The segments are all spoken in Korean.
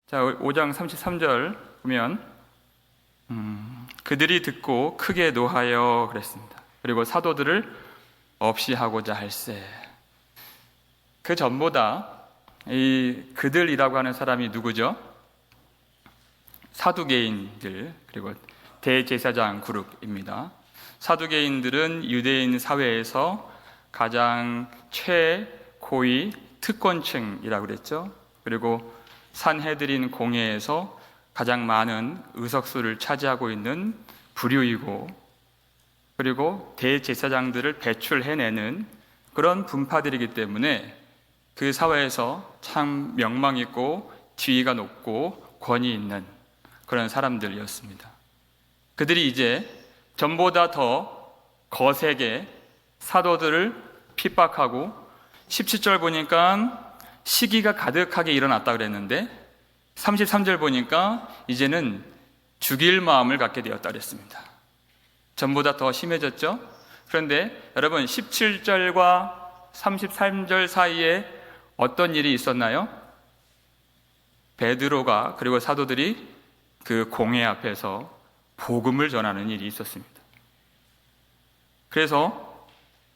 자, 5장 33절 보면 그들이 듣고 크게 노하여 그랬습니다. 그리고 사도들을 없이 하고자 할세. 그 전보다 이 그들이라고 하는 사람이 누구죠? 사두개인들, 그리고 대제사장 그룹입니다. 사두개인들은 유대인 사회에서 가장 최고위 특권층이라고 그랬죠. 그리고 산헤드린 공회에서 가장 많은 의석수를 차지하고 있는 부류이고, 그리고 대제사장들을 배출해내는 그런 분파들이기 때문에 그 사회에서 참 명망 있고 지위가 높고 권위 있는 그런 사람들이었습니다. 그들이 이제 전보다 더 거세게 사도들을 핍박하고, 17절 보니까 시기가 가득하게 일어났다 그랬는데 33절 보니까 이제는 죽일 마음을 갖게 되었다 그랬습니다. 전보다 더 심해졌죠? 그런데 여러분, 17절과 33절 사이에 어떤 일이 있었나요? 베드로가, 그리고 사도들이 그 공회 앞에서 복음을 전하는 일이 있었습니다. 그래서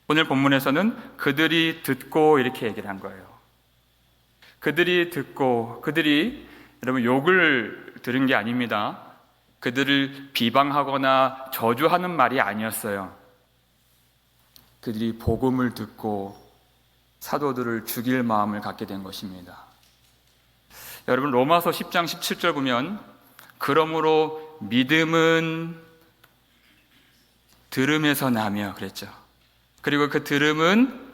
오늘 본문에서는 그들이 듣고 이렇게 얘기를 한 거예요. 그들이 듣고, 그들이 여러분 욕을 들은 게 아닙니다. 그들을 비방하거나 저주하는 말이 아니었어요. 그들이 복음을 듣고 사도들을 죽일 마음을 갖게 된 것입니다. 여러분, 로마서 10장 17절 보면 그러므로 믿음은 들음에서 나며 그랬죠. 그리고 그 들음은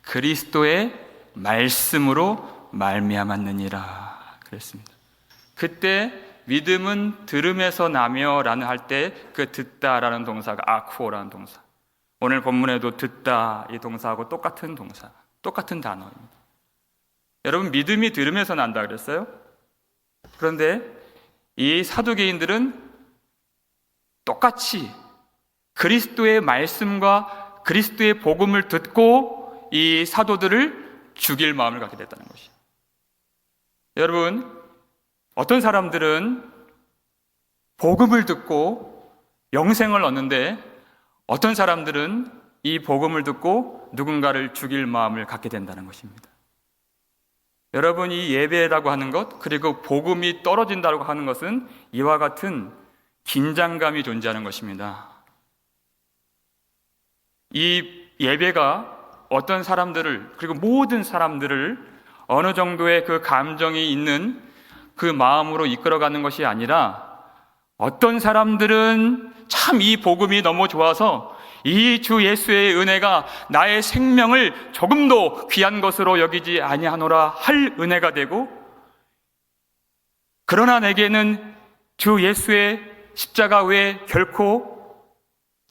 그리스도의 말씀으로 말미암았느니라 그랬습니다. 그때 믿음은 들음에서 나며 라는 할 때 그 듣다라는 동사가 아쿠오라는 동사, 오늘 본문에도 듣다 이 동사하고 똑같은 동사, 똑같은 단어입니다. 여러분, 믿음이 들음에서 난다 그랬어요? 그런데 이 사두개인들은 똑같이 그리스도의 말씀과 그리스도의 복음을 듣고 이 사도들을 죽일 마음을 갖게 됐다는 것이죠. 여러분, 어떤 사람들은 복음을 듣고 영생을 얻는데, 어떤 사람들은 이 복음을 듣고 누군가를 죽일 마음을 갖게 된다는 것입니다. 여러분, 이 예배라고 하는 것, 그리고 복음이 떨어진다고 하는 것은 이와 같은 긴장감이 존재하는 것입니다. 이 예배가 어떤 사람들을, 그리고 모든 사람들을 어느 정도의 그 감정이 있는 그 마음으로 이끌어가는 것이 아니라, 어떤 사람들은 참 이 복음이 너무 좋아서 이 주 예수의 은혜가 나의 생명을 조금도 귀한 것으로 여기지 아니하노라 할 은혜가 되고, 그러나 내게는 주 예수의 십자가 외에 결코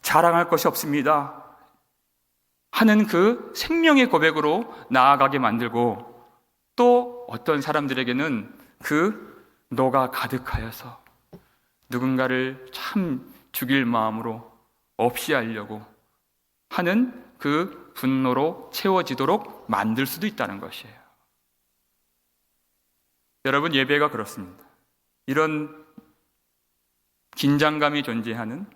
자랑할 것이 없습니다 하는 그 생명의 고백으로 나아가게 만들고, 또 어떤 사람들에게는 그 노가 가득하여서 누군가를 참 죽일 마음으로 없이 하려고 하는 그 분노로 채워지도록 만들 수도 있다는 것이에요. 여러분, 예배가 그렇습니다. 이런 긴장감이 존재하는,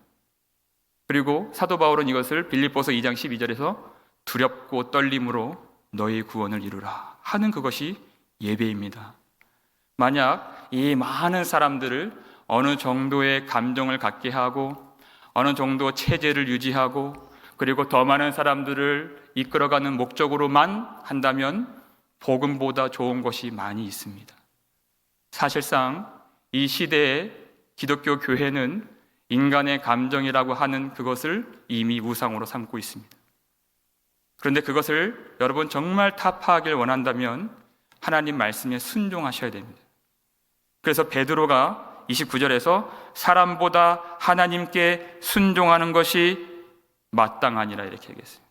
그리고 사도 바울은 이것을 빌립보서 2장 12절에서 두렵고 떨림으로 너희 구원을 이루라 하는 그것이 예배입니다. 만약 이 많은 사람들을 어느 정도의 감정을 갖게 하고, 어느 정도 체제를 유지하고, 그리고 더 많은 사람들을 이끌어가는 목적으로만 한다면 복음보다 좋은 것이 많이 있습니다. 사실상 이 시대의 기독교 교회는 인간의 감정이라고 하는 그것을 이미 우상으로 삼고 있습니다. 그런데 그것을 여러분 정말 타파하길 원한다면 하나님 말씀에 순종하셔야 됩니다. 그래서 베드로가 29절에서 사람보다 하나님께 순종하는 것이 마땅하니라 이렇게 얘기했어요.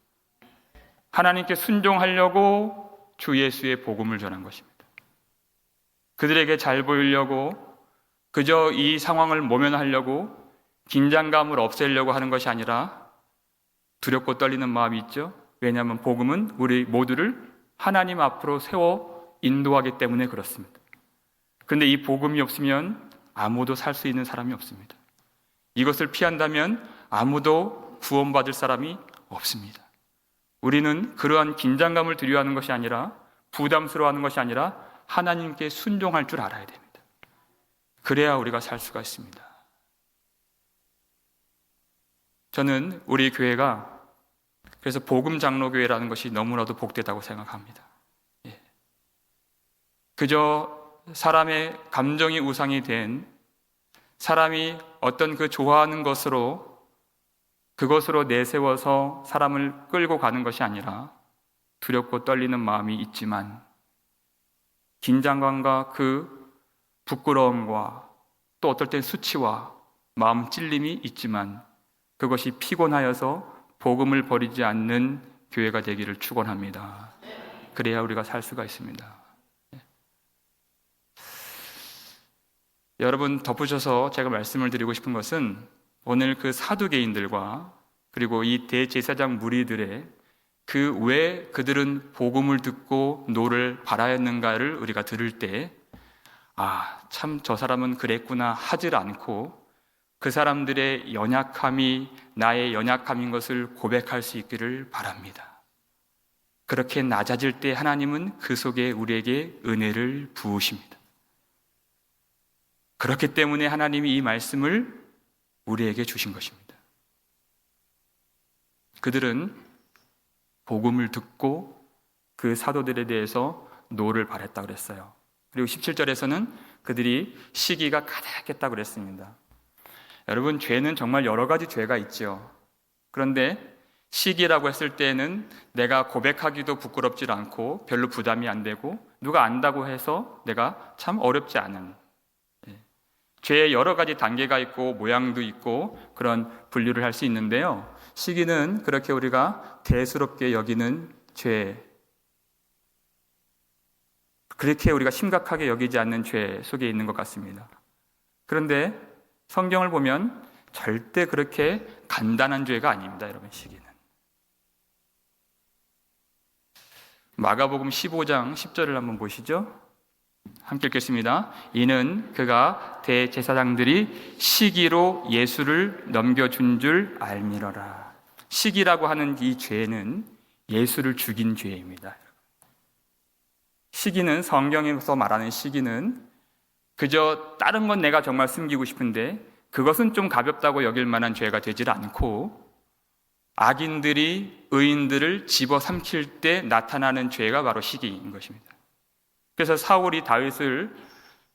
하나님께 순종하려고 주 예수의 복음을 전한 것입니다. 그들에게 잘 보이려고, 그저 이 상황을 모면하려고, 긴장감을 없애려고 하는 것이 아니라 두렵고 떨리는 마음이 있죠. 왜냐하면 복음은 우리 모두를 하나님 앞으로 세워 인도하기 때문에 그렇습니다. 그런데 이 복음이 없으면 아무도 살 수 있는 사람이 없습니다. 이것을 피한다면 아무도 구원받을 사람이 없습니다. 우리는 그러한 긴장감을 두려워하는 것이 아니라, 부담스러워하는 것이 아니라 하나님께 순종할 줄 알아야 됩니다. 그래야 우리가 살 수가 있습니다. 저는 우리 교회가 그래서 복음 장로교회라는 것이 너무나도 복되다고 생각합니다. 그저 사람의 감정이 우상이 된, 사람이 어떤 그 좋아하는 것으로, 그것으로 내세워서 사람을 끌고 가는 것이 아니라 두렵고 떨리는 마음이 있지만 긴장감과 그 부끄러움과 또 어떨 땐 수치와 마음 찔림이 있지만 그것이 피곤하여서 복음을 버리지 않는 교회가 되기를 축원합니다. 그래야 우리가 살 수가 있습니다. 여러분, 덧붙여서 제가 말씀을 드리고 싶은 것은 오늘 그 사두개인들과 그리고 이 대제사장 무리들의 그 왜 그들은 복음을 듣고 노를 바라였는가를 우리가 들을 때, 참 저 사람은 그랬구나 하질 않고 그 사람들의 연약함이 나의 연약함인 것을 고백할 수 있기를 바랍니다. 그렇게 낮아질 때 하나님은 그 속에 우리에게 은혜를 부으십니다. 그렇기 때문에 하나님이 이 말씀을 우리에게 주신 것입니다. 그들은 복음을 듣고 그 사도들에 대해서 노를 바랬다고 그랬어요. 그리고 17절에서는 그들이 시기가 가득했다고 그랬습니다. 여러분, 죄는 정말 여러 가지 죄가 있죠. 그런데 시기라고 했을 때는 내가 고백하기도 부끄럽지 않고 별로 부담이 안 되고 누가 안다고 해서 내가 참 어렵지 않은, 죄의 여러 가지 단계가 있고 모양도 있고 그런 분류를 할 수 있는데요. 시기는 그렇게 우리가 대수롭게 여기는 죄, 그렇게 우리가 심각하게 여기지 않는 죄 속에 있는 것 같습니다. 그런데 성경을 보면 절대 그렇게 간단한 죄가 아닙니다, 여러분. 시기는 마가복음 15장 10절을 한번 보시죠. 함께 읽겠습니다. 이는 그가 대제사장들이 시기로 예수를 넘겨준 줄 알미러라. 시기라고 하는 이 죄는 예수를 죽인 죄입니다. 시기는, 성경에서 말하는 시기는 그저 다른 건 내가 정말 숨기고 싶은데 그것은 좀 가볍다고 여길 만한 죄가 되질 않고 악인들이 의인들을 집어삼킬 때 나타나는 죄가 바로 시기인 것입니다. 그래서 사울이 다윗을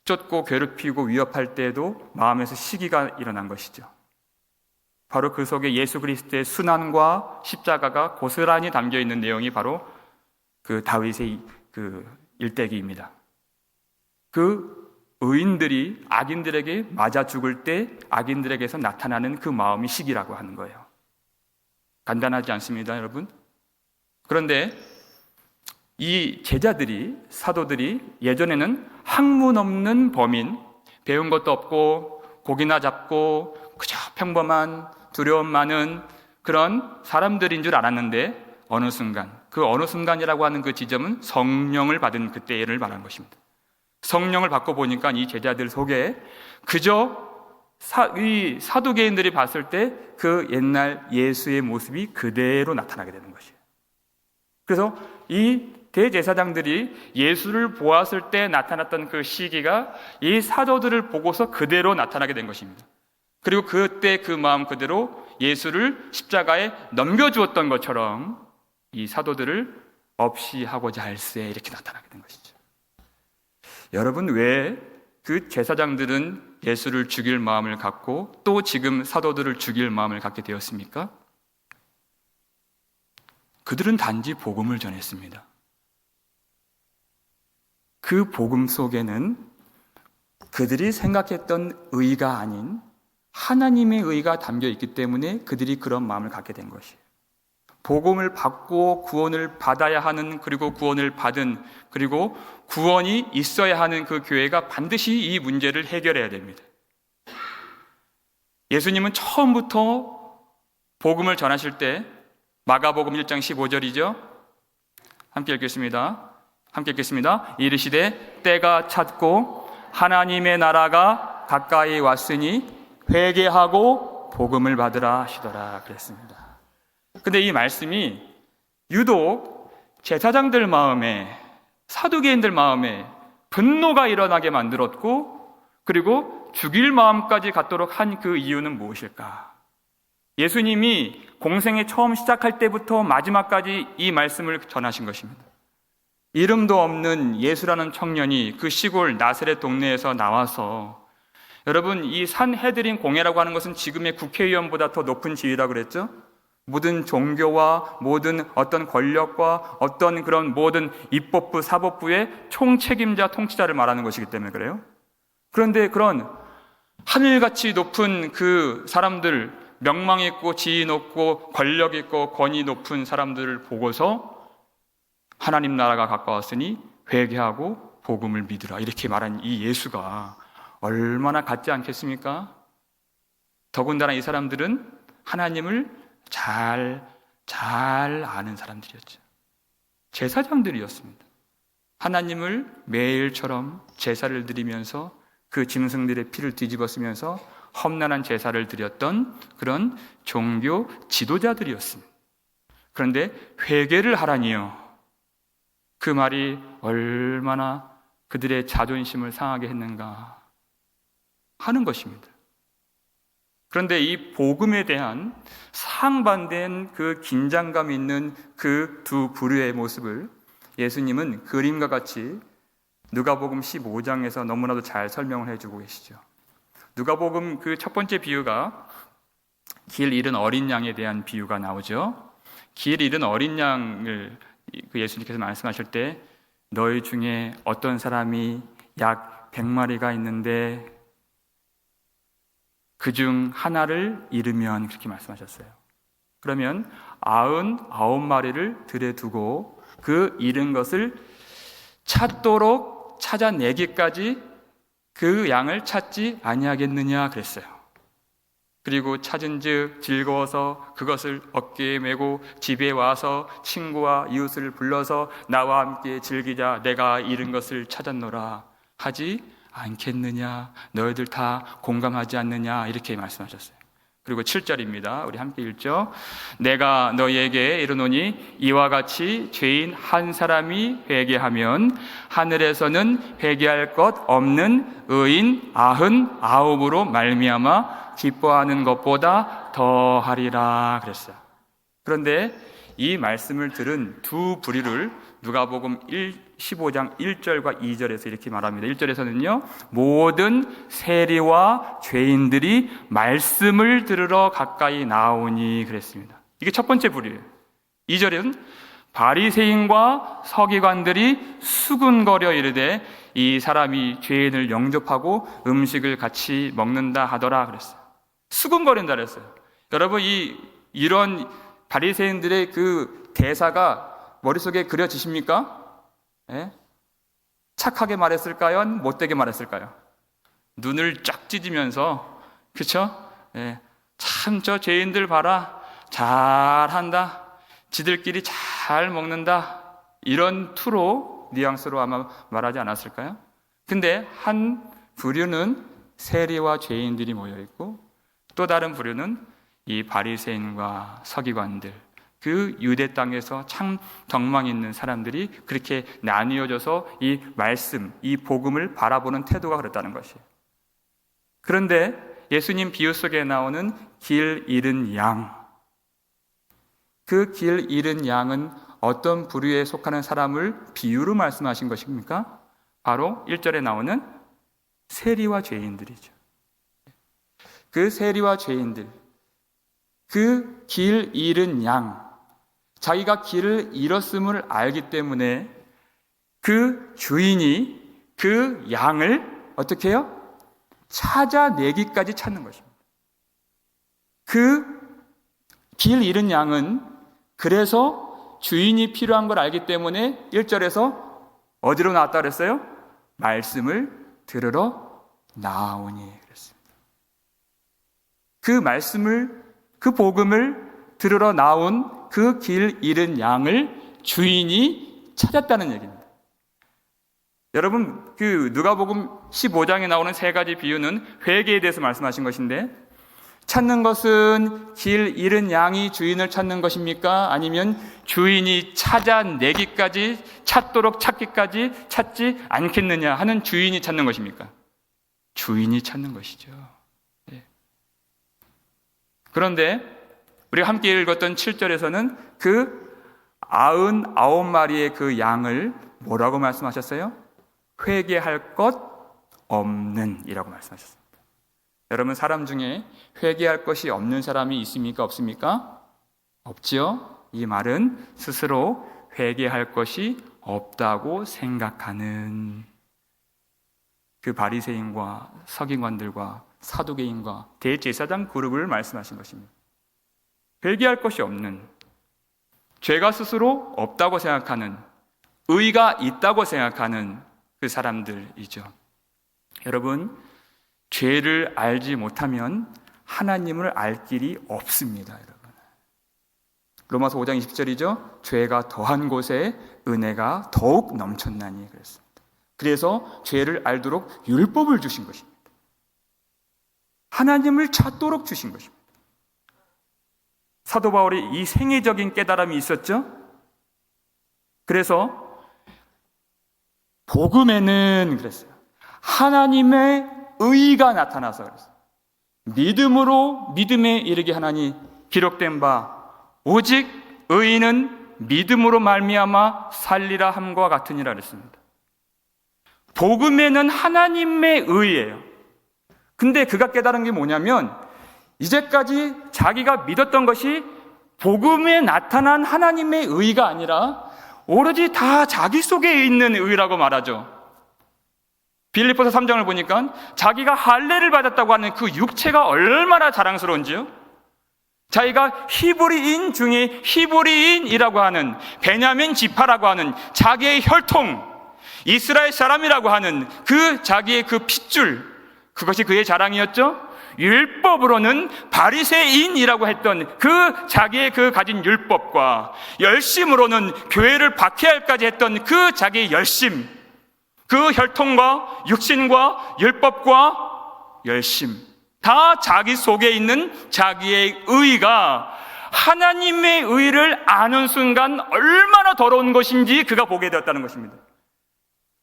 쫓고 괴롭히고 위협할 때에도 마음에서 시기가 일어난 것이죠. 바로 그 속에 예수 그리스도의 순환과 십자가가 고스란히 담겨있는 내용이 바로 그 다윗의 그 일대기입니다. 그 의인들이 악인들에게 맞아 죽을 때 악인들에게서 나타나는 그 마음이 시기라고 하는 거예요. 간단하지 않습니다, 여러분? 그런데 이 제자들이, 사도들이 예전에는 학문 없는 범인, 배운 것도 없고 고기나 잡고 그저 평범한 두려움 많은 그런 사람들인 줄 알았는데 어느 순간, 그 어느 순간이라고 하는 그 지점은 성령을 받은 그때를 말하는 것입니다. 성령을 받고 보니까 이 제자들 속에 그저 이 사두개인들이 봤을 때 그 옛날 예수의 모습이 그대로 나타나게 되는 것이에요. 그래서 이 대제사장들이 예수를 보았을 때 나타났던 그 시기가 이 사도들을 보고서 그대로 나타나게 된 것입니다. 그리고 그때 그 마음 그대로 예수를 십자가에 넘겨주었던 것처럼 이 사도들을 없이 하고자 할세 이렇게 나타나게 된 것이죠. 여러분, 왜 그 제사장들은 예수를 죽일 마음을 갖고 또 지금 사도들을 죽일 마음을 갖게 되었습니까? 그들은 단지 복음을 전했습니다. 그 복음 속에는 그들이 생각했던 의가 아닌 하나님의 의가 담겨 있기 때문에 그들이 그런 마음을 갖게 된 것이에요. 복음을 받고 구원을 받아야 하는, 그리고 구원을 받은, 그리고 구원이 있어야 하는 그 교회가 반드시 이 문제를 해결해야 됩니다. 예수님은 처음부터 복음을 전하실 때 마가복음 1장 15절이죠. 함께 읽겠습니다. 이르시되 때가 찼고 하나님의 나라가 가까이 왔으니 회개하고 복음을 받으라 하시더라 그랬습니다. 근데 이 말씀이 유독 제사장들 마음에, 사두개인들 마음에 분노가 일어나게 만들었고, 그리고 죽일 마음까지 갖도록 한 그 이유는 무엇일까? 예수님이 공생에 처음 시작할 때부터 마지막까지 이 말씀을 전하신 것입니다. 이름도 없는 예수라는 청년이 그 시골 나사렛 동네에서 나와서, 여러분, 이 산헤드린 공회라고 하는 것은 지금의 국회의원보다 더 높은 지위라고 그랬죠? 모든 종교와 모든 어떤 권력과 어떤 그런 모든 입법부, 사법부의 총책임자, 통치자를 말하는 것이기 때문에 그래요. 그런데 그런 하늘같이 높은 그 사람들, 명망 있고 지위 높고 권력 있고 권위 높은 사람들을 보고서 하나님 나라가 가까웠으니 회개하고 복음을 믿으라, 이렇게 말한 이 예수가 얼마나 같지 않겠습니까? 더군다나 이 사람들은 하나님을 잘 아는 사람들이었죠. 제사장들이었습니다. 하나님을 매일처럼 제사를 드리면서 그 짐승들의 피를 뒤집어 쓰면서 험난한 제사를 드렸던 그런 종교 지도자들이었습니다. 그런데 회개를 하라니요, 그 말이 얼마나 그들의 자존심을 상하게 했는가 하는 것입니다. 그런데 이 복음에 대한 상반된 그 긴장감 있는 그 두 부류의 모습을 예수님은 그림과 같이 누가복음 15장에서 너무나도 잘 설명을 해주고 계시죠. 누가복음 그 첫 번째 비유가 길 잃은 어린 양에 대한 비유가 나오죠. 길 잃은 어린 양을 그 예수님께서 말씀하실 때, 너희 중에 어떤 사람이 약 100마리가 있는데 그중 하나를 잃으면, 그렇게 말씀하셨어요. 그러면 99마리를 들에 두고 그 잃은 것을 찾도록 찾아내기까지 그 양을 찾지 아니하겠느냐 그랬어요. 그리고 찾은즉 즐거워서 그것을 어깨에 메고 집에 와서 친구와 이웃을 불러서 나와 함께 즐기자, 내가 잃은 것을 찾았노라 하지 않겠느냐, 너희들 다 공감하지 않느냐, 이렇게 말씀하셨어요. 그리고 7절입니다. 우리 함께 읽죠. 내가 너희에게 이르노니 이와 같이 죄인 한 사람이 회개하면 하늘에서는 회개할 것 없는 의인 99으로 말미암아 기뻐하는 것보다 더하리라 그랬어요. 그런데 이 말씀을 들은 두 부류를 누가복음 15장 1절과 2절에서 이렇게 말합니다. 1절에서는요, 모든 세리와 죄인들이 말씀을 들으러 가까이 나오니 그랬습니다. 이게 첫 번째 부류예요. 2절은 바리새인과 서기관들이 수군거려 이르되 이 사람이 죄인을 영접하고 음식을 같이 먹는다 하더라 그랬어요. 수군거린다 그랬어요. 여러분, 이런 바리새인들의 그 대사가 머릿속에 그려지십니까? 예? 착하게 말했을까요? 못되게 말했을까요? 눈을 쫙 찢으면서, 그쵸? 예. 참 저 죄인들 봐라, 잘한다, 지들끼리 잘 먹는다, 이런 투로, 뉘앙스로 아마 말하지 않았을까요? 근데 한 부류는 세리와 죄인들이 모여있고, 또 다른 부류는 이 바리새인과 서기관들, 그 유대 땅에서 참 덕망 있는 사람들이 그렇게 나뉘어져서 이 말씀, 이 복음을 바라보는 태도가 그렇다는 것이에요. 그런데 예수님 비유 속에 나오는 길 잃은 양, 그 길 잃은 양은 어떤 부류에 속하는 사람을 비유로 말씀하신 것입니까? 바로 1절에 나오는 세리와 죄인들이죠. 그 세리와 죄인들, 그 길 잃은 양, 자기가 길을 잃었음을 알기 때문에 그 주인이 그 양을 어떻게 해요? 찾아내기까지 찾는 것입니다. 그 길 잃은 양은 그래서 주인이 필요한 걸 알기 때문에 1절에서 어디로 나왔다 그랬어요? 말씀을 들으러 나오니 그랬습니다. 그 말씀을, 그 복음을 들으러 나온 그 길 잃은 양을 주인이 찾았다는 얘기입니다. 여러분, 그 누가복음 15장에 나오는 세 가지 비유는 회개에 대해서 말씀하신 것인데, 찾는 것은 길 잃은 양이 주인을 찾는 것입니까? 아니면 주인이 찾아내기까지, 찾도록 찾기까지 찾지 않겠느냐 하는 주인이 찾는 것입니까? 주인이 찾는 것이죠. 네. 그런데 우리가 함께 읽었던 7절에서는 그 99마리의 그 양을 뭐라고 말씀하셨어요? 회개할 것 없는 이라고 말씀하셨습니다. 여러분, 사람 중에 회개할 것이 없는 사람이 있습니까? 없습니까? 없지요? 이 말은 스스로 회개할 것이 없다고 생각하는 그 바리새인과 서기관들과 사두개인과 대제사장 그룹을 말씀하신 것입니다. 회개할 것이 없는, 죄가 스스로 없다고 생각하는, 의가 있다고 생각하는 그 사람들이죠. 여러분, 죄를 알지 못하면 하나님을 알 길이 없습니다. 여러분, 로마서 5장 20절이죠. 죄가 더한 곳에 은혜가 더욱 넘쳤나니 그랬습니다. 그래서 죄를 알도록 율법을 주신 것입니다. 하나님을 찾도록 주신 것입니다. 사도 바울이 이 생애적인 깨달음이 있었죠. 그래서 복음에는 그랬어요. 하나님의 의가 나타나서 그랬어요. 믿음으로 믿음에 이르게 하나니 기록된 바 오직 의인은 믿음으로 말미암아 살리라 함과 같으니라 그랬습니다. 복음에는 하나님의 의예요. 근데 그가 깨달은 게 뭐냐면 이제까지 자기가 믿었던 것이 복음에 나타난 하나님의 의가 아니라 오로지 다 자기 속에 있는 의라고 말하죠. 빌립보서 3장을 보니까 자기가 할례를 받았다고 하는 그 육체가 얼마나 자랑스러운지요. 자기가 히브리인 중에 히브리인이라고 하는, 베냐민 지파라고 하는 자기의 혈통, 이스라엘 사람이라고 하는 그 자기의 그 핏줄, 그것이 그의 자랑이었죠. 율법으로는 바리새인이라고 했던 그 자기의 그 가진 율법과 열심으로는 교회를 박해할까지 했던 그 자기의 열심, 그 혈통과 육신과 율법과 열심, 다 자기 속에 있는 자기의 의가 하나님의 의를 아는 순간 얼마나 더러운 것인지 그가 보게 되었다는 것입니다.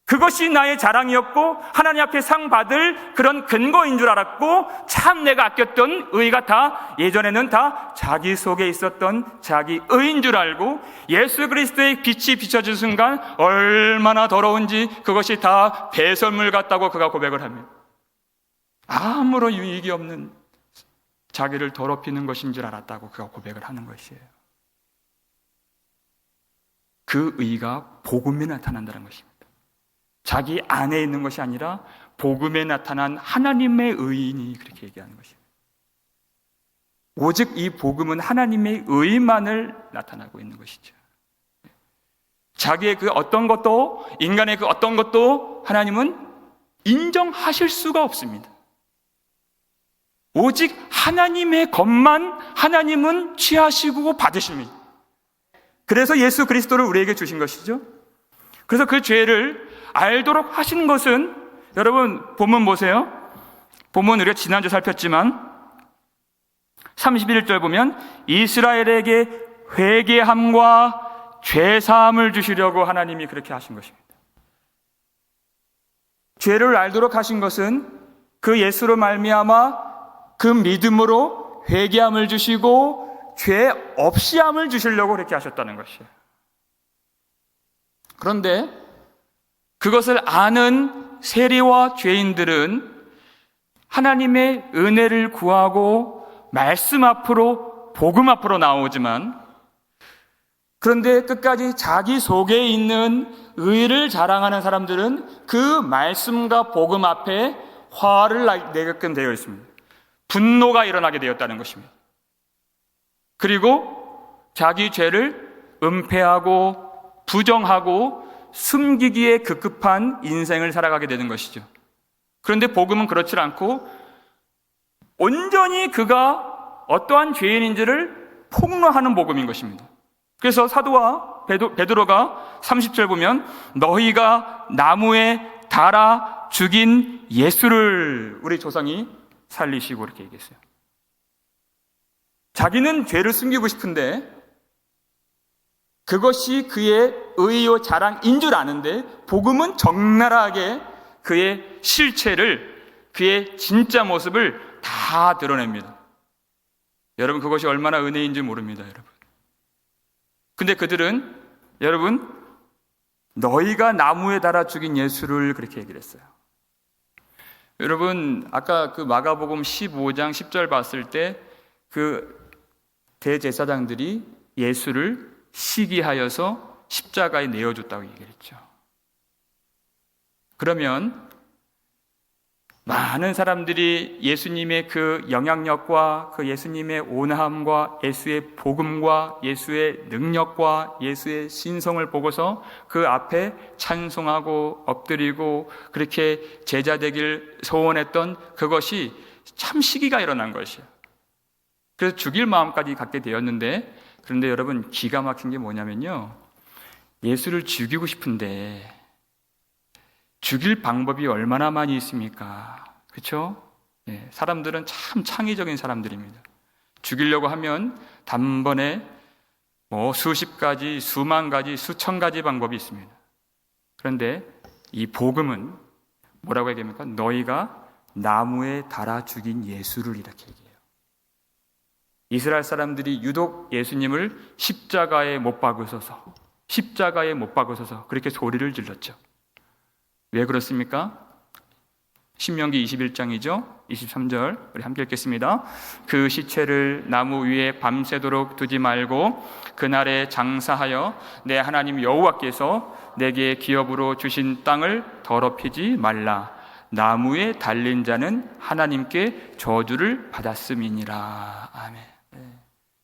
그것이 나의 자랑이었고 하나님 앞에 상 받을 그런 근거인 줄 알았고, 참 내가 아꼈던 의가 다 예전에는 다 자기 속에 있었던 자기 의인 줄 알고 예수 그리스도의 빛이 비춰진 순간 얼마나 더러운지 그것이 다 배설물 같다고 그가 고백을 합니다. 아무런 유익이 없는 자기를 더럽히는 것인 줄 알았다고 그가 고백을 하는 것이에요. 그 의가 복음에 나타난다는 것입니다. 자기 안에 있는 것이 아니라 복음에 나타난 하나님의 의인이 그렇게 얘기하는 것입니다. 오직 이 복음은 하나님의 의만을 나타나고 있는 것이죠. 자기의 그 어떤 것도, 인간의 그 어떤 것도 하나님은 인정하실 수가 없습니다. 오직 하나님의 것만 하나님은 취하시고 받으십니다. 그래서 예수 그리스도를 우리에게 주신 것이죠. 그래서 그 죄를 알도록 하신 것은, 여러분 본문 보세요. 본문 우리가 지난주 살폈지만 31절 보면 이스라엘에게 회개함과 죄사함을 주시려고 하나님이 그렇게 하신 것입니다. 죄를 알도록 하신 것은 그 예수로 말미암아 그 믿음으로 회개함을 주시고 죄 없이함을 주시려고 그렇게 하셨다는 것이에요. 그런데 그것을 아는 세리와 죄인들은 하나님의 은혜를 구하고 말씀 앞으로, 복음 앞으로 나오지만, 그런데 끝까지 자기 속에 있는 의를 자랑하는 사람들은 그 말씀과 복음 앞에 화를 내게끔 되어 있습니다. 분노가 일어나게 되었다는 것입니다. 그리고 자기 죄를 은폐하고 부정하고 숨기기에 급급한 인생을 살아가게 되는 것이죠. 그런데 복음은 그렇지 않고 온전히 그가 어떠한 죄인인지를 폭로하는 복음인 것입니다. 그래서 사도와 베드로가 30절 보면 너희가 나무에 달아 죽인 예수를 우리 조상이 살리시고 이렇게 얘기했어요. 자기는 죄를 숨기고 싶은데 그것이 그의 의요 자랑인 줄 아는데 복음은 적나라하게 그의 실체를, 그의 진짜 모습을 다 드러냅니다. 여러분, 그것이 얼마나 은혜인지 모릅니다, 여러분. 근데 그들은, 여러분, 너희가 나무에 달아 죽인 예수를 그렇게 얘기를 했어요. 여러분, 아까 그 마가복음 15장 10절 봤을 때 그 대제사장들이 예수를 시기하여서 십자가에 내어줬다고 얘기했죠. 그러면 많은 사람들이 예수님의 그 영향력과 그 예수님의 온함과 예수의 복음과 예수의 능력과 예수의 신성을 보고서 그 앞에 찬송하고 엎드리고 그렇게 제자 되길 소원했던 그것이 참 시기가 일어난 것이에요. 그래서 죽일 마음까지 갖게 되었는데, 그런데 여러분, 기가 막힌 게 뭐냐면요, 예수를 죽이고 싶은데 죽일 방법이 얼마나 많이 있습니까? 그렇죠? 네, 사람들은 참 창의적인 사람들입니다. 죽이려고 하면 단번에 수십 가지, 수만 가지, 수천 가지 방법이 있습니다. 그런데 이 복음은 뭐라고 얘기합니까? 너희가 나무에 달아 죽인 예수를 이렇게 얘기해요. 이스라엘 사람들이 유독 예수님을 십자가에 못 박으셔서 그렇게 소리를 질렀죠. 왜 그렇습니까? 신명기 21장이죠. 23절 우리 함께 읽겠습니다. 그 시체를 나무 위에 밤새도록 두지 말고 그날에 장사하여 내 하나님 여호와께서 내게 기업으로 주신 땅을 더럽히지 말라. 나무에 달린 자는 하나님께 저주를 받았음이니라. 아멘.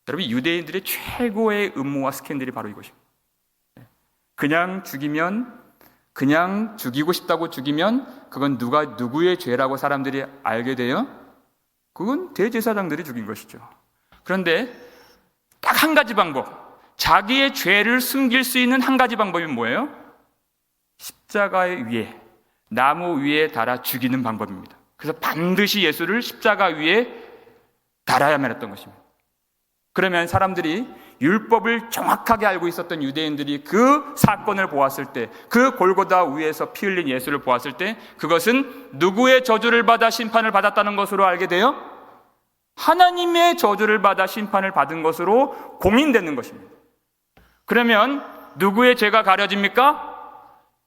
여러분, 유대인들의 최고의 음모와 스캔들이 바로 이것입니다. 그냥 죽이고 싶다고 죽이면 그건 누구의 죄라고 사람들이 알게 돼요? 그건 대제사장들이 죽인 것이죠. 그런데 딱 한 가지 방법, 자기의 죄를 숨길 수 있는 한 가지 방법이 뭐예요? 십자가의 위에, 나무 위에 달아 죽이는 방법입니다. 그래서 반드시 예수를 십자가 위에 달아야만 했던 것입니다. 그러면 사람들이 율법을 정확하게 알고 있었던 유대인들이 그 사건을 보았을 때, 그 골고다 위에서 피 흘린 예수를 보았을 때 그것은 누구의 저주를 받아 심판을 받았다는 것으로 알게 돼요? 하나님의 저주를 받아 심판을 받은 것으로 공인되는 것입니다. 그러면 누구의 죄가 가려집니까?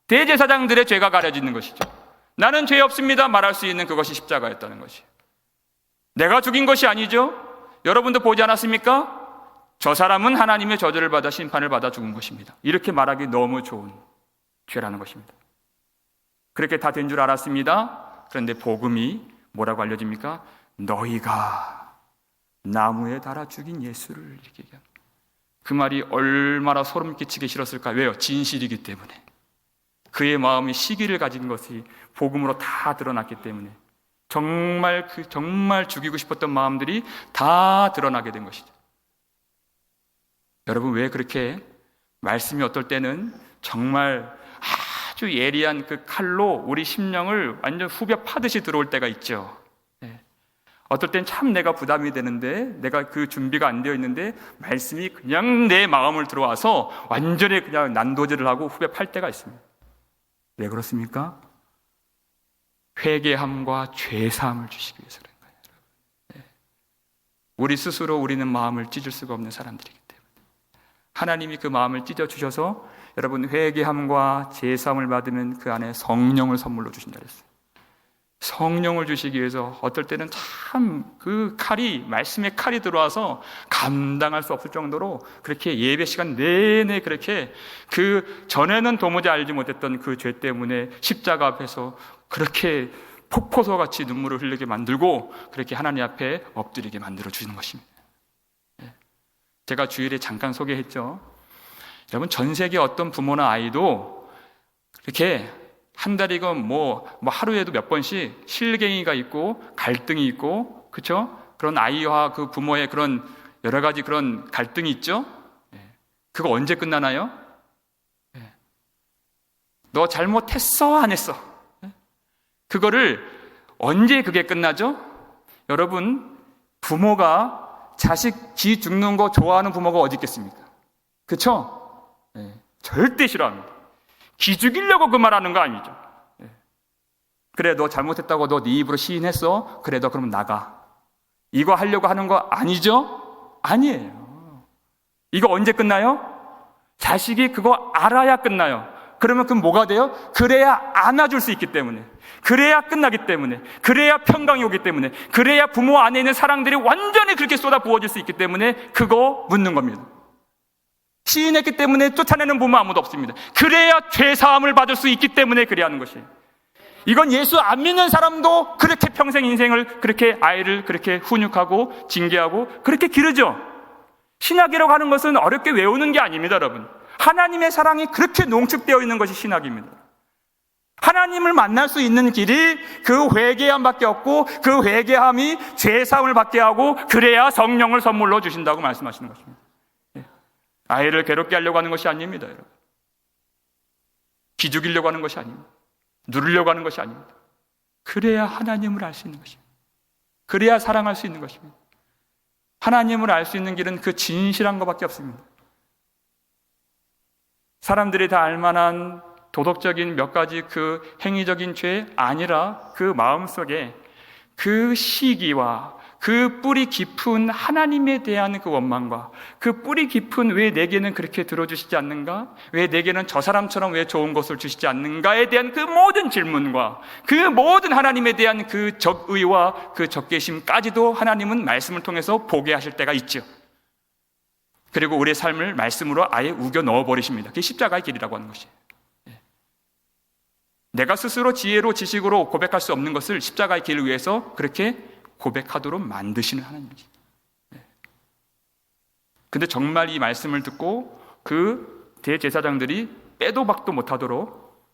대제사장들의 죄가 가려지는 것이죠. 나는 죄 없습니다 말할 수 있는 그것이 십자가였다는 것이에요. 내가 죽인 것이 아니죠. 여러분도 보지 않았습니까? 저 사람은 하나님의 저주를 받아 심판을 받아 죽은 것입니다. 이렇게 말하기 너무 좋은 죄라는 것입니다. 그렇게 다 된 줄 알았습니다. 그런데 복음이 뭐라고 알려집니까? 너희가 나무에 달아 죽인 예수를 이렇게 얘기합니다. 그 말이 얼마나 소름 끼치기 싫었을까? 왜요? 진실이기 때문에. 그의 마음이 시기를 가진 것이 복음으로 다 드러났기 때문에 정말 죽이고 싶었던 마음들이 다 드러나게 된 것이죠. 여러분, 왜 그렇게 말씀이 어떨 때는 정말 아주 예리한 그 칼로 우리 심령을 완전 후벼 파듯이 들어올 때가 있죠. 어떨 땐 참 내가 부담이 되는데, 내가 그 준비가 안 되어 있는데 말씀이 그냥 내 마음을 들어와서 완전히 그냥 난도질을 하고 후벼 팔 때가 있습니다. 왜 그렇습니까? 회개함과 죄사함을 주시기 위해서 그런 거예요. 우리 스스로 우리는 마음을 찢을 수가 없는 사람들이기 때문에 하나님이 그 마음을 찢어주셔서 여러분, 회개함과 죄사함을 받으면 그 안에 성령을 선물로 주신다 그랬어요. 성령을 주시기 위해서 어떨 때는 참 그 칼이, 말씀의 칼이 들어와서 감당할 수 없을 정도로 그렇게 예배 시간 내내 그렇게 그 전에는 도무지 알지 못했던 그 죄 때문에 십자가 앞에서 그렇게 폭포수같이 눈물을 흘리게 만들고 그렇게 하나님 앞에 엎드리게 만들어 주시는 것입니다. 제가 주일에 잠깐 소개했죠. 여러분, 전 세계 어떤 부모나 아이도 이렇게 한 달이건 하루에도 몇 번씩 실갱이가 있고 갈등이 있고, 그렇죠? 그런 아이와 그 부모의 그런 여러 가지 그런 갈등이 있죠. 그거 언제 끝나나요? 너 잘못했어, 안 했어? 그거를 언제 그게 끝나죠? 여러분, 부모가 자식 기 죽는 거 좋아하는 부모가 어디 있겠습니까? 그쵸? 절대 싫어합니다. 기 죽이려고 그 말하는 거 아니죠. 그래, 너 잘못했다고 너 네 입으로 시인했어? 그래, 너 그러면 나가. 이거 하려고 하는 거 아니죠? 아니에요. 이거 언제 끝나요? 자식이 그거 알아야 끝나요. 그러면 그럼 뭐가 돼요? 그래야 안아줄 수 있기 때문에, 그래야 끝나기 때문에, 그래야 평강이 오기 때문에, 그래야 부모 안에 있는 사랑들이 완전히 그렇게 쏟아 부어질 수 있기 때문에 그거 묻는 겁니다. 시인했기 때문에 쫓아내는 부모 아무도 없습니다. 그래야 죄사함을 받을 수 있기 때문에 그래야 하는 것이에요. 이건 예수 안 믿는 사람도 그렇게 평생 인생을 그렇게 아이를 그렇게 훈육하고 징계하고 그렇게 기르죠. 신학이라고 하는 것은 어렵게 외우는 게 아닙니다, 여러분. 하나님의 사랑이 그렇게 농축되어 있는 것이 신학입니다. 하나님을 만날 수 있는 길이 그 회개함밖에 없고, 그 회개함이 죄사함을 받게 하고, 그래야 성령을 선물로 주신다고 말씀하시는 것입니다. 아이를 괴롭게 하려고 하는 것이 아닙니다, 여러분. 기죽이려고 하는 것이 아닙니다. 누르려고 하는 것이 아닙니다. 그래야 하나님을 알 수 있는 것입니다. 그래야 사랑할 수 있는 것입니다. 하나님을 알 수 있는 길은 그 진실한 것밖에 없습니다. 사람들이 다 알만한 도덕적인 몇 가지 그 행위적인 죄 아니라 그 마음속에 그 시기와 그 뿌리 깊은 하나님에 대한 그 원망과 그 뿌리 깊은 왜 내게는 그렇게 들어주시지 않는가? 왜 내게는 저 사람처럼 왜 좋은 것을 주시지 않는가에 대한 그 모든 질문과 그 모든 하나님에 대한 그 적의와 그 적개심까지도 하나님은 말씀을 통해서 보게 하실 때가 있죠. 그리고 우리의 삶을 말씀으로 아예 우겨 넣어버리십니다. 그게 십자가의 길이라고 하는 것이에요. 내가 스스로 지혜로 지식으로 고백할 수 없는 것을 십자가의 길을 위해서 그렇게 고백하도록 만드시는 하나님이지. 근데 정말 이 말씀을 듣고 그 대제사장들이 빼도 박도 못하도록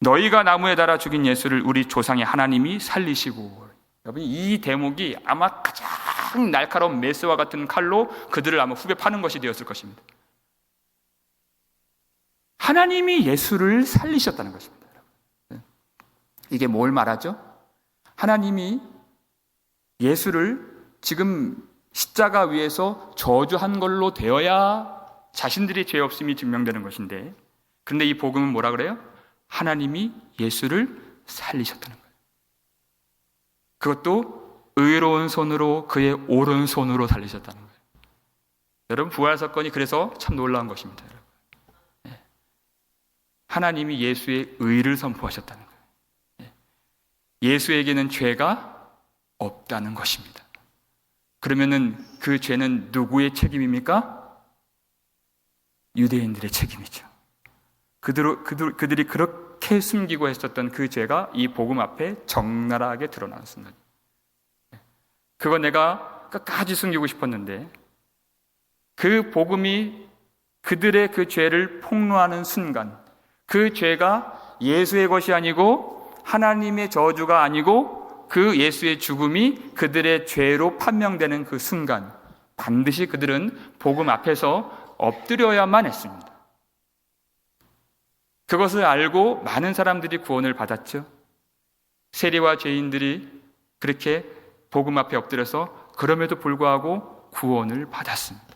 너희가 나무에 달아 죽인 예수를 우리 조상의 하나님이 살리시고, 여러분 이 대목이 아마 가장 날카로운 메스와 같은 칼로 그들을 아마 후벼 파는 것이 되었을 것입니다. 하나님이 예수를 살리셨다는 것입니다. 이게 뭘 말하죠? 하나님이 예수를 지금 십자가 위에서 저주한 걸로 되어야 자신들의 죄 없음이 증명되는 것인데, 그런데 이 복음은 뭐라 그래요? 하나님이 예수를 살리셨다는 거예요. 그것도 의로운 손으로, 그의 오른손으로 살리셨다는 거예요. 여러분, 부활 사건이 그래서 참 놀라운 것입니다. 여러분. 하나님이 예수의 의를 선포하셨다는 거예요. 예수에게는 죄가 없다는 것입니다. 그러면은 그 죄는 누구의 책임입니까? 유대인들의 책임이죠. 그들이 그렇게 숨기고 했었던 그 죄가 이 복음 앞에 적나라하게 드러나는 순간, 그거 내가 끝까지 숨기고 싶었는데 그 복음이 그들의 그 죄를 폭로하는 순간, 그 죄가 예수의 것이 아니고 하나님의 저주가 아니고 그 예수의 죽음이 그들의 죄로 판명되는 그 순간, 반드시 그들은 복음 앞에서 엎드려야만 했습니다. 그것을 알고 많은 사람들이 구원을 받았죠. 세리와 죄인들이 그렇게 복음 앞에 엎드려서 그럼에도 불구하고 구원을 받았습니다.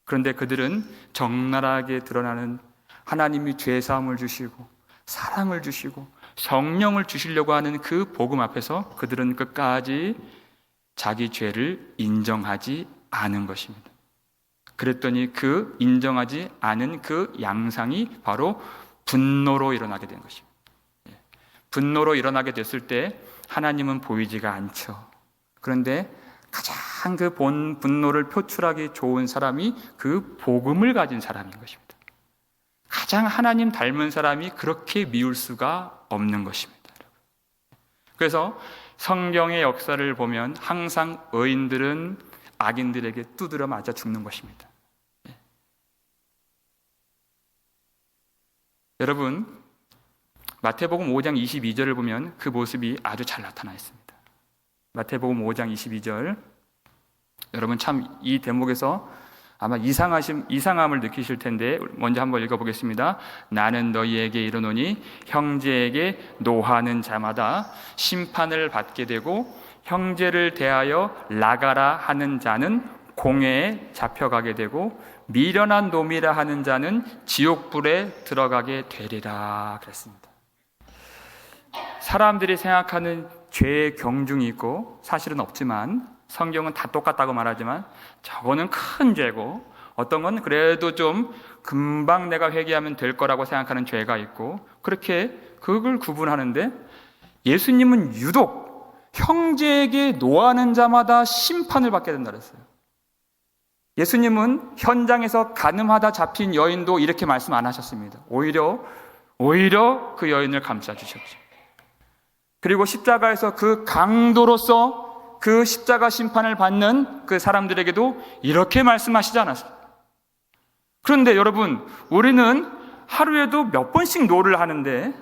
그런데 그들은 적나라하게 드러나는 하나님이 죄사함을 주시고 사랑을 주시고 성령을 주시려고 하는 그 복음 앞에서 그들은 끝까지 자기 죄를 인정하지 않은 것입니다. 그랬더니 그 인정하지 않은 그 양상이 바로 분노로 일어나게 된 것입니다. 분노로 일어나게 됐을 때 하나님은 보이지가 않죠. 그런데 가장 그 분노를 표출하기 좋은 사람이 그 복음을 가진 사람인 것입니다. 가장 하나님 닮은 사람이 그렇게 미울 수가 없는 것입니다. 그래서 성경의 역사를 보면 항상 의인들은 악인들에게 두드려 맞아 죽는 것입니다. 여러분, 마태복음 5장 22절을 보면 그 모습이 아주 잘 나타나 있습니다. 마태복음 5장 22절, 여러분 참 이 대목에서 아마 이상함을 느끼실 텐데 먼저 한번 읽어보겠습니다. 나는 너희에게 이르노니 형제에게 노하는 자마다 심판을 받게 되고 형제를 대하여 나가라 하는 자는 공회에 잡혀가게 되고 미련한 놈이라 하는 자는 지옥불에 들어가게 되리라 그랬습니다. 사람들이 생각하는 죄의 경중이 있고 사실은 없지만 성경은 다 똑같다고 말하지만 저거는 큰 죄고 어떤 건 그래도 좀 금방 내가 회개하면 될 거라고 생각하는 죄가 있고 그렇게 그걸 구분하는데 예수님은 유독 형제에게 노하는 자마다 심판을 받게 된다 그랬어요. 예수님은 현장에서 간음하다 잡힌 여인도 이렇게 말씀 안 하셨습니다. 오히려 그 여인을 감싸주셨죠. 그리고 십자가에서 그 강도로서 그 십자가 심판을 받는 그 사람들에게도 이렇게 말씀하시지 않았어요. 그런데 여러분, 우리는 하루에도 몇 번씩 노를 하는데,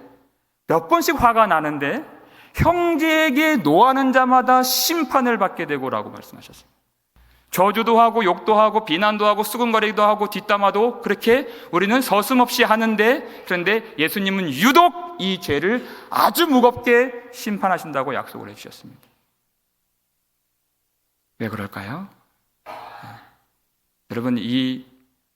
몇 번씩 화가 나는데 형제에게 노하는 자마다 심판을 받게 되고라고 말씀하셨습니다. 저주도 하고 욕도 하고 비난도 하고 수군거리기도 하고 뒷담화도 그렇게 우리는 서슴없이 하는데, 그런데 예수님은 유독 이 죄를 아주 무겁게 심판하신다고 약속을 해주셨습니다. 왜 그럴까요? 여러분, 이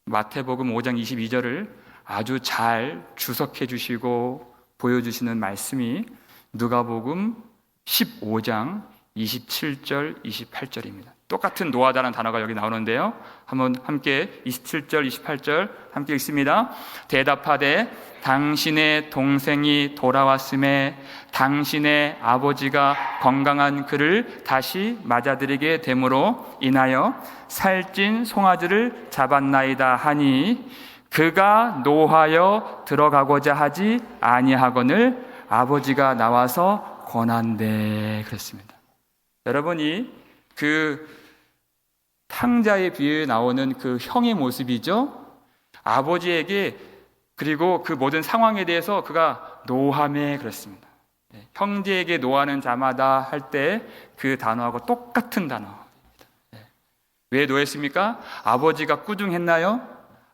마태복음 5장 22절을 아주 잘 주석해 주시고 보여주시는 말씀이 누가복음 15장 27절, 28절입니다. 똑같은 노하다라는 단어가 여기 나오는데요. 한번 함께 27절, 28절 함께 읽습니다. 대답하되 당신의 동생이 돌아왔음에 당신의 아버지가 건강한 그를 다시 맞아들이게 됨으로 인하여 살찐 송아지를 잡았나이다 하니 그가 노하여 들어가고자 하지 아니하거늘 아버지가 나와서 권한대 그랬습니다. 여러분이 그 탕자의 비유에 나오는 그 형의 모습이죠. 아버지에게 그리고 그 모든 상황에 대해서 그가 노하매 그랬습니다. 형제에게 노하는 자마다 할 때 그 단어하고 똑같은 단어입니다. 왜 노했습니까? 아버지가 꾸중했나요?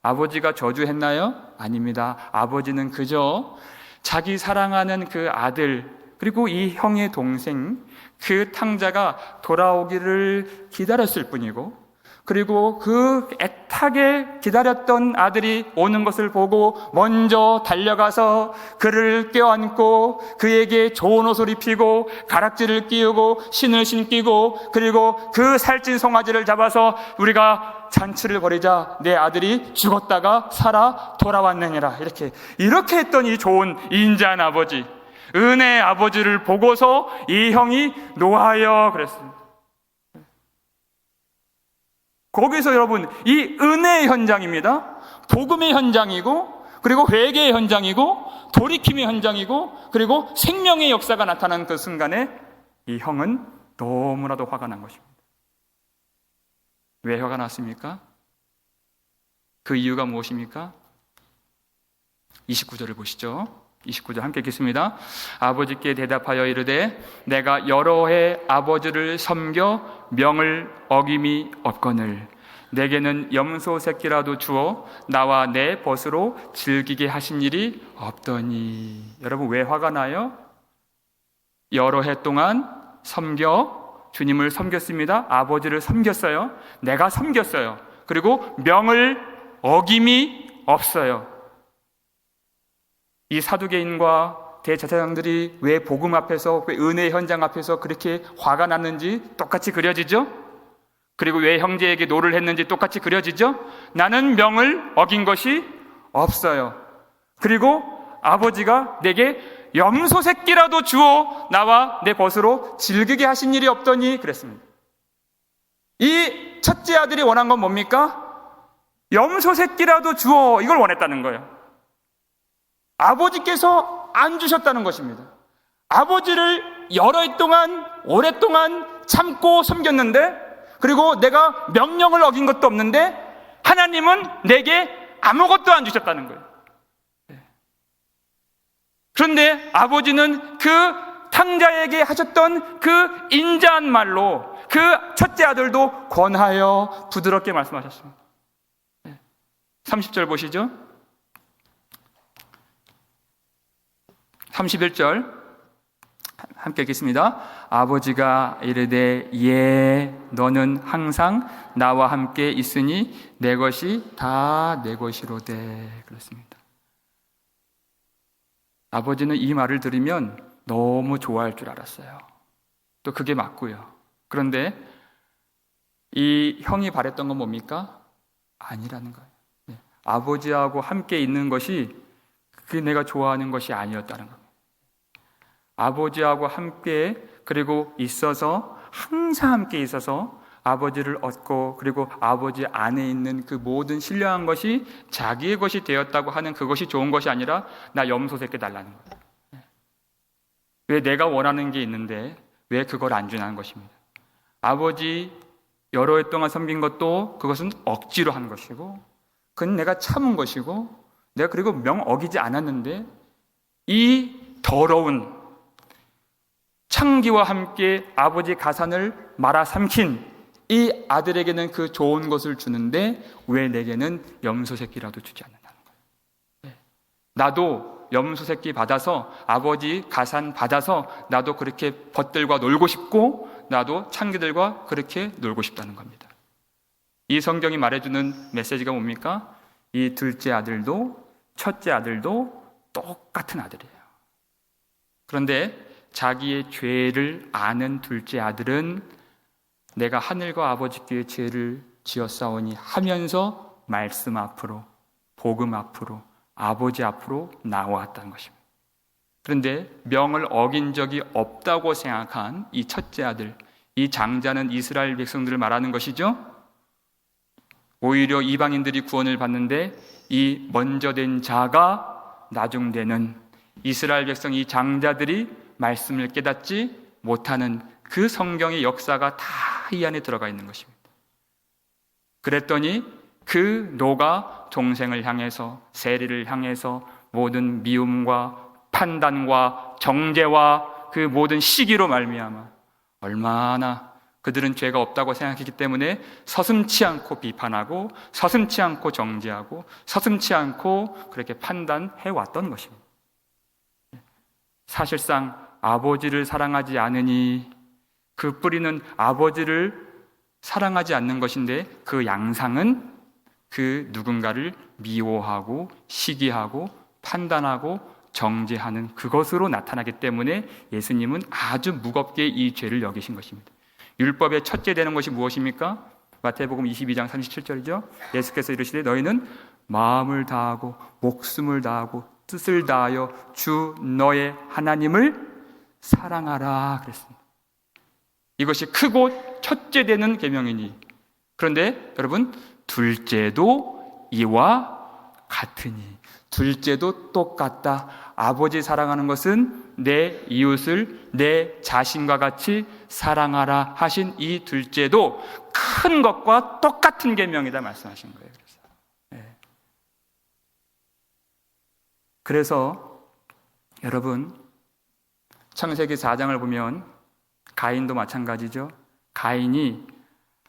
아버지가 저주했나요? 아닙니다. 아버지는 그저 자기 사랑하는 그 아들 그리고 이 형의 동생 그 탕자가 돌아오기를 기다렸을 뿐이고 그리고 그 애타게 기다렸던 아들이 오는 것을 보고 먼저 달려가서 그를 껴안고 그에게 좋은 옷을 입히고 가락지를 끼우고 신을 신기고 그리고 그 살찐 송아지를 잡아서 우리가 잔치를 벌이자 내 아들이 죽었다가 살아 돌아왔느니라 이렇게 했던 이 좋은 인자한 아버지 은혜의 아버지를 보고서 이 형이 노하여 그랬습니다. 거기서 여러분 이 은혜의 현장입니다. 복음의 현장이고 그리고 회개의 현장이고 돌이킴의 현장이고 그리고 생명의 역사가 나타난 그 순간에 이 형은 너무나도 화가 난 것입니다. 왜 화가 났습니까? 그 이유가 무엇입니까? 29절을 보시죠. 29절 함께 읽겠습니다. 아버지께 대답하여 이르되 내가 여러 해 아버지를 섬겨 명을 어김이 없거늘 내게는 염소 새끼라도 주어 나와 내 벗으로 즐기게 하신 일이 없더니. 여러분 왜 화가 나요? 여러 해 동안 주님을 섬겼습니다. 아버지를 섬겼어요. 내가 섬겼어요. 그리고 명을 어김이 없어요. 이 사두개인과 대제사장들이 왜 복음 앞에서, 왜 은혜의 현장 앞에서 그렇게 화가 났는지 똑같이 그려지죠? 그리고 왜 형제에게 노를 했는지 똑같이 그려지죠? 나는 명을 어긴 것이 없어요. 그리고 아버지가 내게 염소 새끼라도 주어 나와 내 벗으로 즐기게 하신 일이 없더니 그랬습니다. 이 첫째 아들이 원한 건 뭡니까? 염소 새끼라도 주어, 이걸 원했다는 거예요. 아버지께서 안 주셨다는 것입니다. 아버지를 여러 해 동안, 오랫동안 참고 섬겼는데, 그리고 내가 명령을 어긴 것도 없는데 하나님은 내게 아무것도 안 주셨다는 거예요. 그런데 아버지는 그 탕자에게 하셨던 그 인자한 말로 그 첫째 아들도 권하여 부드럽게 말씀하셨습니다. 30절 보시죠. 31절 함께 읽겠습니다. 아버지가 이르되 예 너는 항상 나와 함께 있으니 내 것이 다 내 것이로되. 그렇습니다. 아버지는 이 말을 들으면 너무 좋아할 줄 알았어요. 또 그게 맞고요. 그런데 이 형이 바랬던 건 뭡니까? 아니라는 거예요. 아버지하고 함께 있는 것이 그게 내가 좋아하는 것이 아니었다는 겁니다. 아버지하고 함께 그리고 있어서 항상 함께 있어서 아버지를 얻고 그리고 아버지 안에 있는 그 모든 신령한 것이 자기의 것이 되었다고 하는 그것이 좋은 것이 아니라 나 염소 새끼 달라는 거예요. 왜 내가 원하는 게 있는데 왜 그걸 안 주냐는 것입니다. 아버지 여러 해 동안 섬긴 것도 그것은 억지로 한 것이고 그건 내가 참은 것이고 내가 그리고 명 어기지 않았는데 이 더러운 창기와 함께 아버지 가산을 말아 삼킨 이 아들에게는 그 좋은 것을 주는데 왜 내게는 염소 새끼라도 주지 않는다는 거예요. 나도 염소 새끼 받아서 아버지 가산 받아서 나도 그렇게 벗들과 놀고 싶고 나도 창기들과 그렇게 놀고 싶다는 겁니다. 이 성경이 말해주는 메시지가 뭡니까? 이 둘째 아들도 첫째 아들도 똑같은 아들이에요. 그런데 자기의 죄를 아는 둘째 아들은 내가 하늘과 아버지께 죄를 지었사오니 하면서 말씀 앞으로 복음 앞으로 아버지 앞으로 나왔다는 것입니다. 그런데 명을 어긴 적이 없다고 생각한 이 첫째 아들, 이 장자는 이스라엘 백성들을 말하는 것이죠. 오히려 이방인들이 구원을 받는데 이 먼저 된 자가 나중되는 이스라엘 백성 이 장자들이 말씀을 깨닫지 못하는 그 성경의 역사가 다 이 안에 들어가 있는 것입니다. 그랬더니 그 노가 동생을 향해서 세리를 향해서 모든 미움과 판단과 정죄와 그 모든 시기로 말미암아 얼마나 그들은 죄가 없다고 생각했기 때문에 서슴지 않고 비판하고 서슴지 않고 정죄하고 서슴지 않고 그렇게 판단해 왔던 것입니다. 사실상 아버지를 사랑하지 않으니 그 뿌리는 아버지를 사랑하지 않는 것인데 그 양상은 그 누군가를 미워하고 시기하고 판단하고 정죄하는 그것으로 나타나기 때문에 예수님은 아주 무겁게 이 죄를 여기신 것입니다. 율법의 첫째 되는 것이 무엇입니까? 마태복음 22장 37절이죠. 예수께서 이르시되 너희는 마음을 다하고 목숨을 다하고 뜻을 다하여 주 너의 하나님을 사랑하라 그랬습니다. 이것이 크고 첫째 되는 계명이니 그런데 여러분 둘째도 이와 같으니 둘째도 똑같다. 아버지 사랑하는 것은 내 이웃을 내 자신과 같이 사랑하라 하신 이 둘째도 큰 것과 똑같은 계명이다 말씀하신 거예요. 그래서 여러분 창세기 4장을 보면 가인도 마찬가지죠. 가인이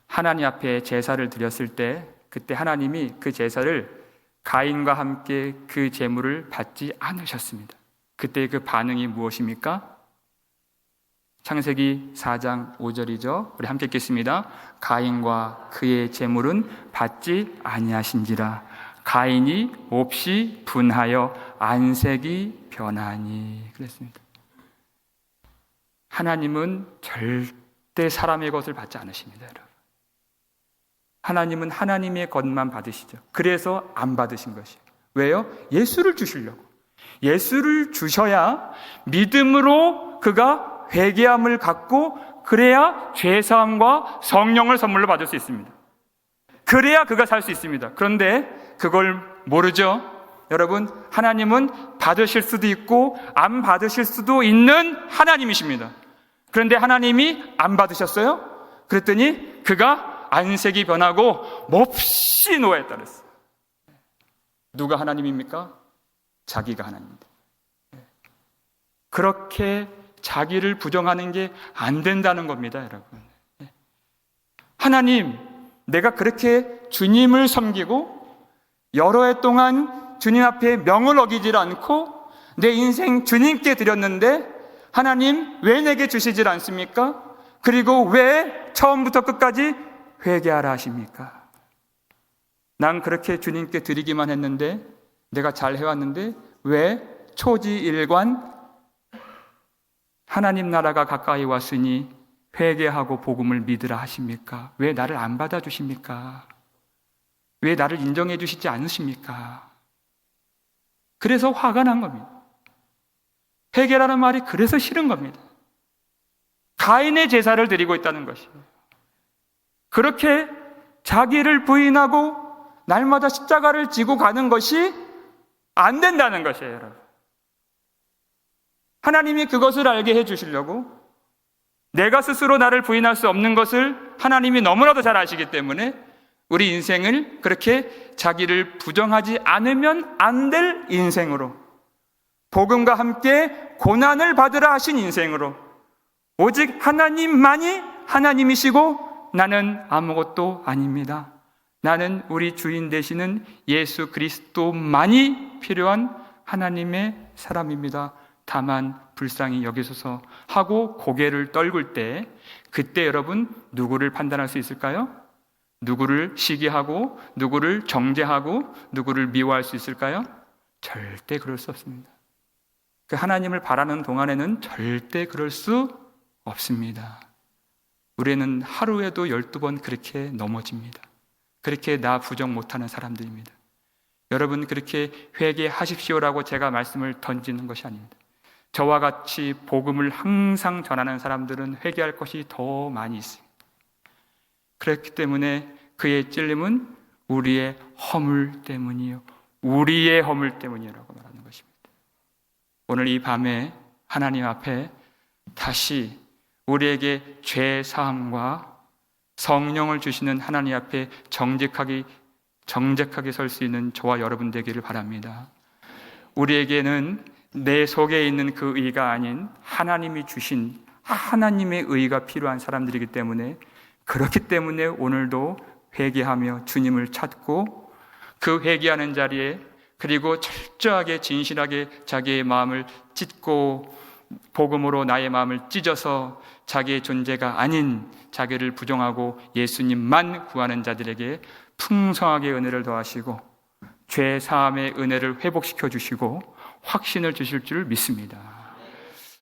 하나님 앞에 제사를 드렸을 때 그때 하나님이 그 제사를 가인과 함께 그 제물을 받지 않으셨습니다. 그때 그 반응이 무엇입니까? 창세기 4장 5절이죠. 우리 함께 읽겠습니다. 가인과 그의 제물은 받지 아니하신지라 가인이 몹시 분하여 안색이 변하니 그랬습니다. 하나님은 절대 사람의 것을 받지 않으십니다, 여러분. 하나님은 하나님의 것만 받으시죠. 그래서 안 받으신 것이에요. 왜요? 예수를 주시려고. 예수를 주셔야 믿음으로 그가 회개함을 갖고 그래야 죄사함과 성령을 선물로 받을 수 있습니다. 그래야 그가 살 수 있습니다. 그런데 그걸 모르죠. 여러분, 하나님은 받으실 수도 있고 안 받으실 수도 있는 하나님이십니다. 그런데 하나님이 안 받으셨어요? 그랬더니 그가 안색이 변하고 몹시 노에 따랐어요. 누가 하나님입니까? 자기가 하나님입니다. 그렇게 자기를 부정하는 게 안 된다는 겁니다, 여러분. 하나님, 내가 그렇게 주님을 섬기고 여러 해 동안 주님 앞에 명을 어기질 않고 내 인생 주님께 드렸는데 하나님 왜 내게 주시질 않습니까? 그리고 왜 처음부터 끝까지 회개하라 하십니까? 난 그렇게 주님께 드리기만 했는데 내가 잘 해왔는데 왜 초지일관 하나님 나라가 가까이 왔으니 회개하고 복음을 믿으라 하십니까? 왜 나를 안 받아주십니까? 왜 나를 인정해 주시지 않으십니까? 그래서 화가 난 겁니다. 회개라는 말이 그래서 싫은 겁니다. 가인의 제사를 드리고 있다는 것이에요. 그렇게 자기를 부인하고 날마다 십자가를 지고 가는 것이 안 된다는 것이에요, 여러분. 하나님이 그것을 알게 해주시려고 내가 스스로 나를 부인할 수 없는 것을 하나님이 너무나도 잘 아시기 때문에 우리 인생을 그렇게 자기를 부정하지 않으면 안 될 인생으로, 복음과 함께 고난을 받으라 하신 인생으로, 오직 하나님만이 하나님이시고 나는 아무것도 아닙니다. 나는 우리 주인 되시는 예수 그리스도만이 필요한 하나님의 사람입니다. 다만 불쌍히 여기소서 하고 고개를 떨굴 때, 그때 여러분 누구를 판단할 수 있을까요? 누구를 시기하고 누구를 정죄하고 누구를 미워할 수 있을까요? 절대 그럴 수 없습니다. 그 하나님을 바라는 동안에는 절대 그럴 수 없습니다. 우리는 하루에도 12번 그렇게 넘어집니다. 그렇게 나 부정 못하는 사람들입니다. 여러분 그렇게 회개하십시오라고 제가 말씀을 던지는 것이 아닙니다. 저와 같이 복음을 항상 전하는 사람들은 회개할 것이 더 많이 있습니다. 그렇기 때문에 그의 찔림은 우리의 허물 때문이요, 우리의 허물 때문이라고 말하는 것입니다. 오늘 이 밤에 하나님 앞에 다시 우리에게 죄 사함과 성령을 주시는 하나님 앞에 정직하게 설 수 있는 저와 여러분 되기를 바랍니다. 우리에게는 내 속에 있는 그 의가 아닌 하나님이 주신 하나님의 의가 필요한 사람들이기 때문에, 그렇기 때문에 오늘도 회개하며 주님을 찾고 그 회개하는 자리에, 그리고 철저하게 진실하게 자기의 마음을 찢고 복음으로 나의 마음을 찢어서 자기의 존재가 아닌 자기를 부정하고 예수님만 구하는 자들에게 풍성하게 은혜를 더하시고 죄 사함의 은혜를 회복시켜 주시고 확신을 주실 줄 믿습니다.